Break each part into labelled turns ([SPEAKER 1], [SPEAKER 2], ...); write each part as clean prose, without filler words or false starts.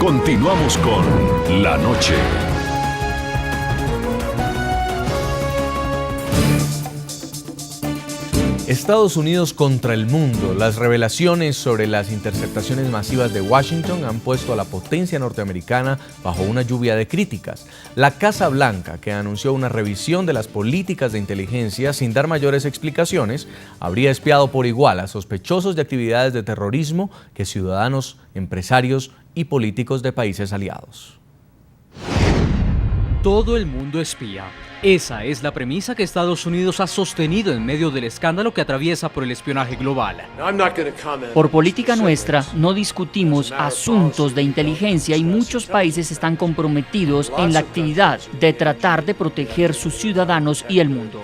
[SPEAKER 1] Continuamos con La Noche.
[SPEAKER 2] Estados Unidos contra el mundo. Las revelaciones sobre las interceptaciones masivas de Washington han puesto a la potencia norteamericana bajo una lluvia de críticas. La Casa Blanca, que anunció una revisión de las políticas de inteligencia sin dar mayores explicaciones, habría espiado por igual a sospechosos de actividades de terrorismo que ciudadanos, empresarios y políticos de países aliados.
[SPEAKER 3] Todo el mundo espía. Esa es la premisa que Estados Unidos ha sostenido en medio del escándalo que atraviesa por el espionaje global.
[SPEAKER 4] Por política nuestra, no discutimos asuntos de inteligencia y muchos países están comprometidos en la actividad de tratar de proteger sus ciudadanos y el mundo.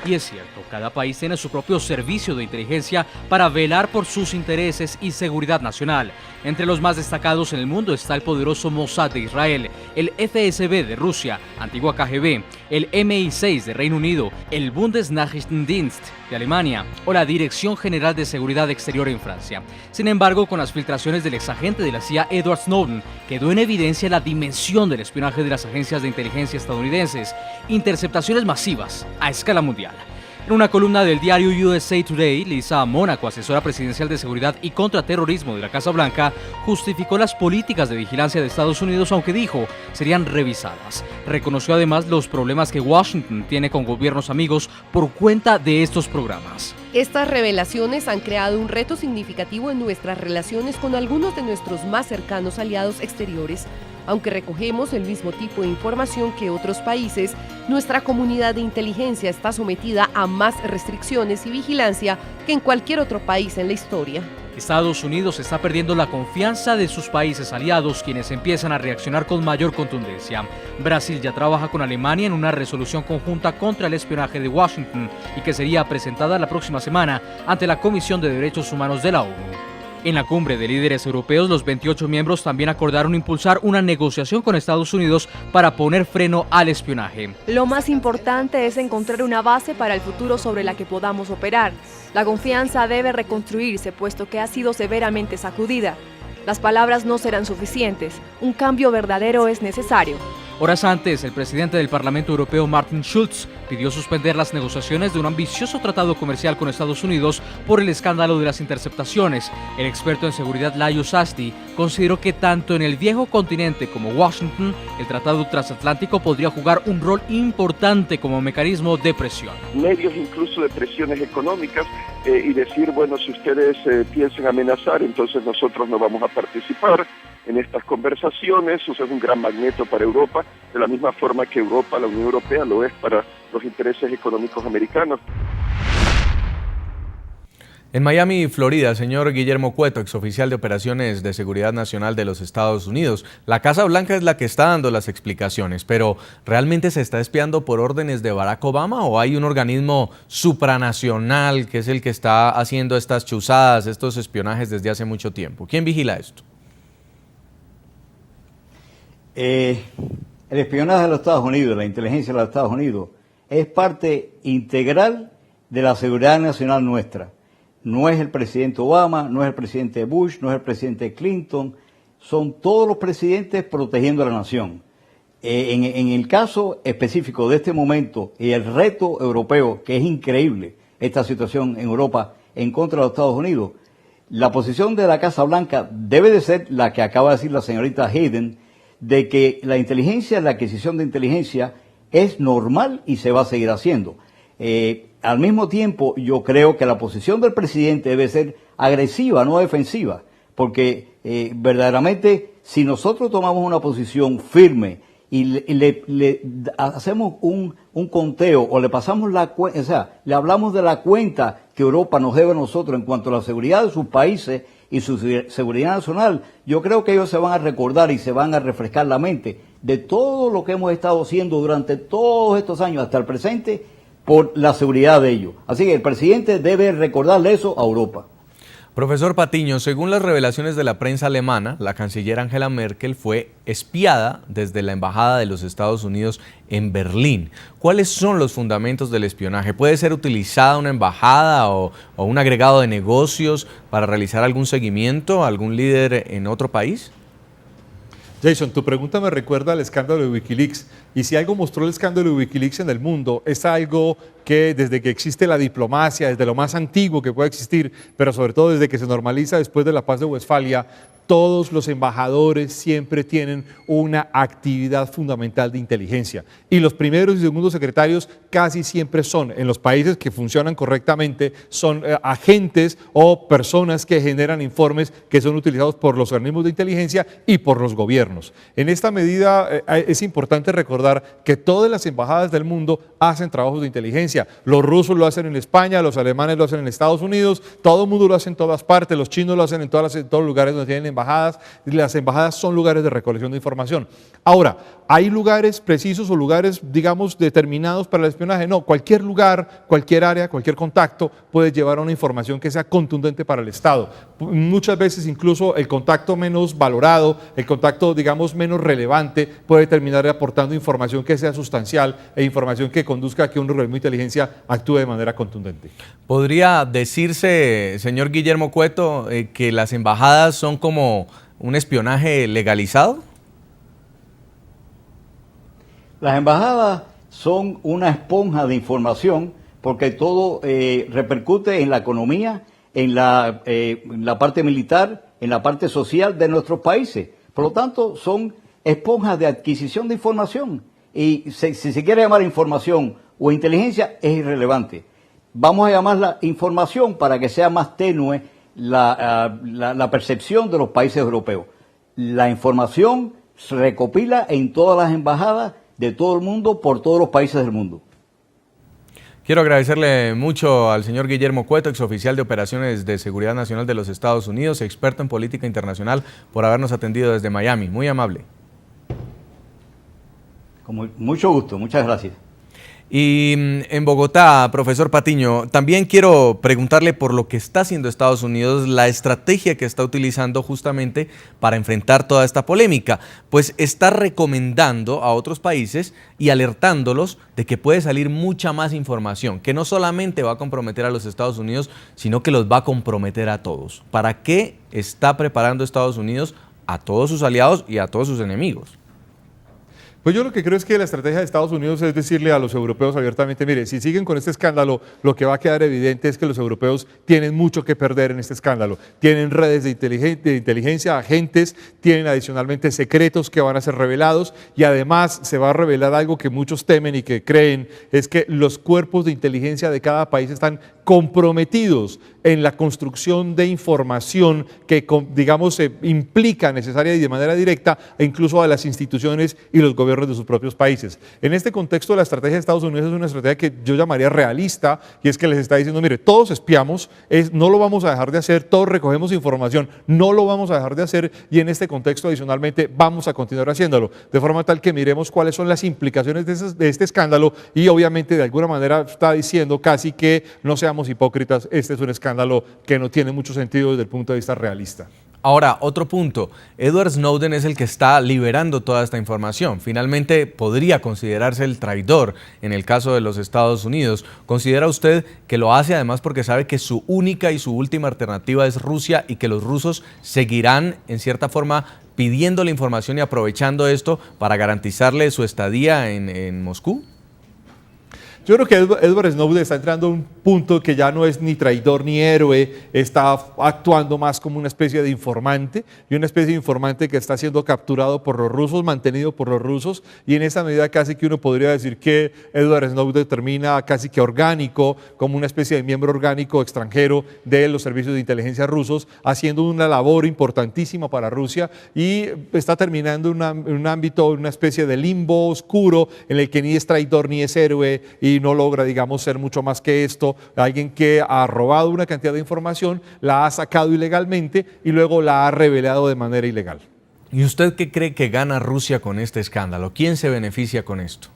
[SPEAKER 3] Y es cierto, cada país tiene su propio servicio de inteligencia para velar por sus intereses y seguridad nacional. Entre los más destacados en el mundo está el poderoso Mossad de Israel, el FSB de Rusia, antigua KGB, el MI6 de Reino Unido, el Bundesnachrichtendienst de Alemania o la Dirección General de Seguridad Exterior en Francia. Sin embargo, con las filtraciones del exagente de la CIA Edward Snowden, quedó en evidencia la dimensión del espionaje de las agencias de inteligencia estadounidenses, interceptaciones masivas a escala mundial. En una columna del diario USA Today, Lisa Mónaco, asesora presidencial de seguridad y contraterrorismo de la Casa Blanca, justificó las políticas de vigilancia de Estados Unidos, aunque dijo serían revisadas. Reconoció además los problemas que Washington tiene con gobiernos amigos por cuenta de estos programas.
[SPEAKER 5] Estas revelaciones han creado un reto significativo en nuestras relaciones con algunos de nuestros más cercanos aliados exteriores. Aunque recogemos el mismo tipo de información que otros países, nuestra comunidad de inteligencia está sometida a más restricciones y vigilancia que en cualquier otro país en la historia.
[SPEAKER 3] Estados Unidos está perdiendo la confianza de sus países aliados, quienes empiezan a reaccionar con mayor contundencia. Brasil ya trabaja con Alemania en una resolución conjunta contra el espionaje de Washington y que sería presentada la próxima semana ante la Comisión de Derechos Humanos de la ONU. En la cumbre de líderes europeos, los 28 miembros también acordaron impulsar una negociación con Estados Unidos para poner freno al espionaje.
[SPEAKER 6] Lo más importante es encontrar una base para el futuro sobre la que podamos operar. La confianza debe reconstruirse, puesto que ha sido severamente sacudida. Las palabras no serán suficientes. Un cambio verdadero es necesario.
[SPEAKER 3] Horas antes, el presidente del Parlamento Europeo, Martin Schulz, pidió suspender las negociaciones de un ambicioso tratado comercial con Estados Unidos por el escándalo de las interceptaciones. El experto en seguridad Lajos Asti consideró que tanto en el viejo continente como Washington, el tratado transatlántico podría jugar un rol importante como mecanismo de presión.
[SPEAKER 7] Medios incluso de presiones económicas y decir, bueno, si ustedes piensan amenazar, entonces nosotros no vamos a participar en estas conversaciones. Eso es un gran magneto para Europa, de la misma forma que Europa, la Unión Europea, lo es para los intereses económicos americanos.
[SPEAKER 2] En Miami, Florida, señor Guillermo Cueto, exoficial de Operaciones de Seguridad Nacional de los Estados Unidos. La Casa Blanca es la que está dando las explicaciones, pero ¿realmente se está espiando por órdenes de Barack Obama o hay un organismo supranacional que es el que está haciendo estas chuzadas, estos espionajes desde hace mucho tiempo? ¿Quién vigila esto?
[SPEAKER 8] El espionaje de los Estados Unidos, la inteligencia de los Estados Unidos, es parte integral de la seguridad nacional nuestra. No es el presidente Obama, no es el presidente Bush, no es el presidente Clinton, son todos los presidentes protegiendo a la nación. En el caso específico de este momento y el reto europeo, que es increíble esta situación en Europa en contra de los Estados Unidos, la posición de la Casa Blanca debe de ser la que acaba de decir la señorita Hayden, de que la inteligencia, la adquisición de inteligencia es normal y se va a seguir haciendo. Al mismo tiempo, yo creo que la posición del presidente debe ser agresiva, no defensiva, porque verdaderamente si nosotros tomamos una posición firme y le hacemos un conteo o le pasamos la cuenta, o sea, le hablamos de la cuenta que Europa nos debe a nosotros en cuanto a la seguridad de sus países y su seguridad nacional, yo creo que ellos se van a recordar y se van a refrescar la mente de todo lo que hemos estado haciendo durante todos estos años hasta el presente por la seguridad de ellos. Así que el presidente debe recordarle eso a Europa.
[SPEAKER 2] Profesor Patiño, según las revelaciones de la prensa alemana, la canciller Angela Merkel fue espiada desde la Embajada de los Estados Unidos en Berlín. ¿Cuáles son los fundamentos del espionaje? ¿Puede ser utilizada una embajada o un agregado de negocios para realizar algún seguimiento a algún líder en otro país?
[SPEAKER 9] Jason, tu pregunta me recuerda al escándalo de Wikileaks. Y si algo mostró el escándalo de Wikileaks en el mundo, es algo que desde que existe la diplomacia, desde lo más antiguo que puede existir, pero sobre todo desde que se normaliza después de la paz de Westfalia, todos los embajadores siempre tienen una actividad fundamental de inteligencia. Y los primeros y segundos secretarios casi siempre son, en los países que funcionan correctamente, son agentes o personas que generan informes que son utilizados por los organismos de inteligencia y por los gobiernos. En esta medida es importante recordar que todas las embajadas del mundo hacen trabajos de inteligencia. Los rusos lo hacen en España, los alemanes lo hacen en Estados Unidos, todo el mundo lo hace en todas partes, los chinos lo hacen en todos los lugares donde tienen embajadas. Las embajadas son lugares de recolección de información. Ahora, ¿hay lugares precisos o lugares, digamos, determinados para el espionaje? No, cualquier lugar, cualquier área, cualquier contacto puede llevar a una información que sea contundente para el Estado. Muchas veces incluso el contacto menos valorado, el contacto, digamos, menos relevante, puede terminar aportando información que sea sustancial e información que conduzca a que un organismo de inteligencia actúe de manera contundente.
[SPEAKER 2] ¿Podría decirse, señor Guillermo Cueto, que las embajadas son como un espionaje legalizado? Las
[SPEAKER 8] embajadas son una esponja de información porque todo repercute en la economía, en la parte militar, en la parte social de nuestros países. Por lo tanto, son esponjas de adquisición de información. Y si se quiere llamar información o inteligencia, es irrelevante. Vamos a llamarla información para que sea más tenue la percepción de los países europeos. La información se recopila en todas las embajadas de todo el mundo, por todos los países del mundo.
[SPEAKER 2] Quiero agradecerle mucho al señor Guillermo Cueto, exoficial de Operaciones de Seguridad Nacional de los Estados Unidos, experto en política internacional, por habernos atendido desde Miami. Muy amable.
[SPEAKER 8] Con mucho gusto, muchas gracias.
[SPEAKER 2] Y en Bogotá, profesor Patiño, también quiero preguntarle por lo que está haciendo Estados Unidos, la estrategia que está utilizando justamente para enfrentar toda esta polémica, pues está recomendando a otros países y alertándolos de que puede salir mucha más información, que no solamente va a comprometer a los Estados Unidos, sino que los va a comprometer a todos. ¿Para qué está preparando Estados Unidos a todos sus aliados y a todos sus enemigos?
[SPEAKER 9] Pues yo lo que creo es que la estrategia de Estados Unidos es decirle a los europeos abiertamente, mire, si siguen con este escándalo, lo que va a quedar evidente es que los europeos tienen mucho que perder en este escándalo. Tienen redes de inteligencia, agentes, tienen adicionalmente secretos que van a ser revelados y además se va a revelar algo que muchos temen y que creen, es que los cuerpos de inteligencia de cada país están comprometidos en la construcción de información que, digamos, implica necesaria y de manera directa e incluso a las instituciones y los gobiernos de sus propios países. En este contexto, la estrategia de Estados Unidos es una estrategia que yo llamaría realista, y es que les está diciendo, mire, todos espiamos, no lo vamos a dejar de hacer, todos recogemos información, no lo vamos a dejar de hacer, y en este contexto adicionalmente vamos a continuar haciéndolo, de forma tal que miremos cuáles son las implicaciones de este escándalo, y obviamente de alguna manera está diciendo casi que no seamos hipócritas, este es un escándalo que no tiene mucho sentido desde el punto de vista realista.
[SPEAKER 2] Ahora, otro punto, Edward Snowden es el que está liberando toda esta información. Finalmente, podría considerarse el traidor en el caso de los Estados Unidos. ¿Considera usted que lo hace además porque sabe que su única y su última alternativa es Rusia y que los rusos seguirán, en cierta forma, pidiendo la información y aprovechando esto para garantizarle su estadía en Moscú?
[SPEAKER 9] Yo creo que Edward Snowden está entrando a un punto que ya no es ni traidor ni héroe, está actuando más como una especie de informante, y una especie de informante que está siendo capturado por los rusos, mantenido por los rusos, y en esa medida casi que uno podría decir que Edward Snowden termina casi que orgánico, como una especie de miembro orgánico extranjero de los servicios de inteligencia rusos, haciendo una labor importantísima para Rusia, y está terminando en un ámbito, una especie de limbo oscuro, en el que ni es traidor ni es héroe, y no logra, digamos, ser mucho más que esto, alguien que ha robado una cantidad de información, la ha sacado ilegalmente y luego la ha revelado de manera ilegal.
[SPEAKER 2] ¿Y usted qué cree que gana Rusia con este escándalo? ¿Quién se beneficia con esto?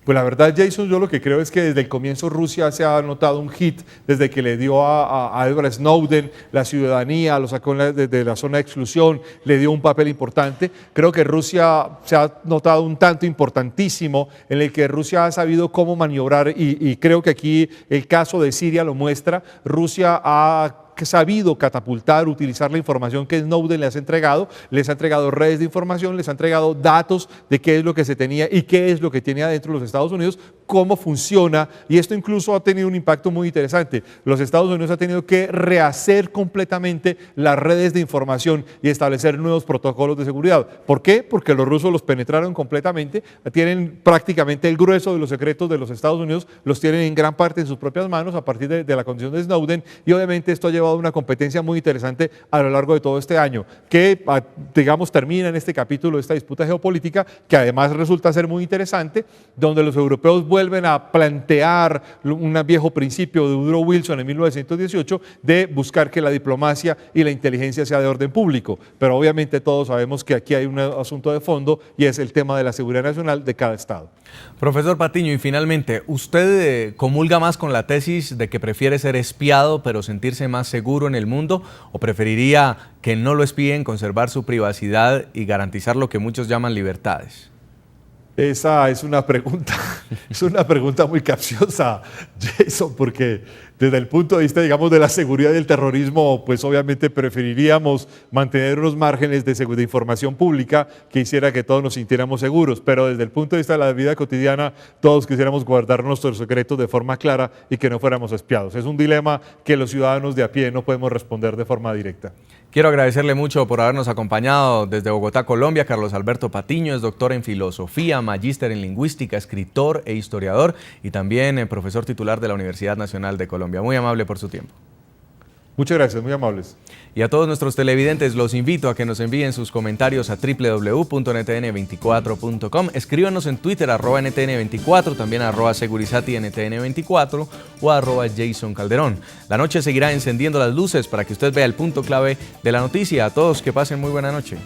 [SPEAKER 9] Pues la verdad, Jason, yo lo que creo es que desde el comienzo Rusia se ha notado un hit desde que le dio a Edward Snowden la ciudadanía, lo sacó de la zona de exclusión, le dio un papel importante. Creo que Rusia se ha notado un tanto importantísimo en el que Rusia ha sabido cómo maniobrar y creo que aquí el caso de Siria lo muestra. Rusia ha sabido catapultar, utilizar la información que Snowden les ha entregado redes de información, les ha entregado datos de qué es lo que se tenía y qué es lo que tiene adentro los Estados Unidos, cómo funciona, y esto incluso ha tenido un impacto muy interesante. Los Estados Unidos han tenido que rehacer completamente las redes de información y establecer nuevos protocolos de seguridad. ¿Por qué? Porque los rusos los penetraron completamente, tienen prácticamente el grueso de los secretos de los Estados Unidos, los tienen en gran parte en sus propias manos a partir de la condición de Snowden, y obviamente esto ha llevado a una competencia muy interesante a lo largo de todo este año, que digamos termina en este capítulo de esta disputa geopolítica, que además resulta ser muy interesante, donde los europeos vuelven a plantear un viejo principio de Woodrow Wilson en 1918 de buscar que la diplomacia y la inteligencia sea de orden público, pero obviamente todos sabemos que aquí hay un asunto de fondo y es el tema de la seguridad nacional de cada estado.
[SPEAKER 2] Profesor Patiño, y finalmente, ¿usted comulga más con la tesis de que prefiere ser espiado pero sentirse más seguro en el mundo, o preferiría que no lo espíen, conservar su privacidad y garantizar lo que muchos llaman libertades?
[SPEAKER 9] Esa es una pregunta muy capciosa, Jason, porque desde el punto de vista, digamos, de la seguridad y el terrorismo, pues obviamente preferiríamos mantener unos márgenes de información pública que hiciera que todos nos sintiéramos seguros, pero desde el punto de vista de la vida cotidiana, todos quisiéramos guardar nuestros secretos de forma clara y que no fuéramos espiados. Es un dilema que los ciudadanos de a pie no podemos responder de forma directa.
[SPEAKER 2] Quiero agradecerle mucho por habernos acompañado desde Bogotá, Colombia. Carlos Alberto Patiño es doctor en filosofía, magíster en lingüística, escritor e historiador, y también profesor titular de la Universidad Nacional de Colombia. Muy amable por su tiempo.
[SPEAKER 9] Muchas gracias, muy amables.
[SPEAKER 2] Y a todos nuestros televidentes los invito a que nos envíen sus comentarios a www.ntn24.com. Escríbanos en Twitter @ntn24, también @segurizatiNTN24 o @JasonCalderón. La noche seguirá encendiendo las luces para que usted vea el punto clave de la noticia. A todos que pasen muy buena noche.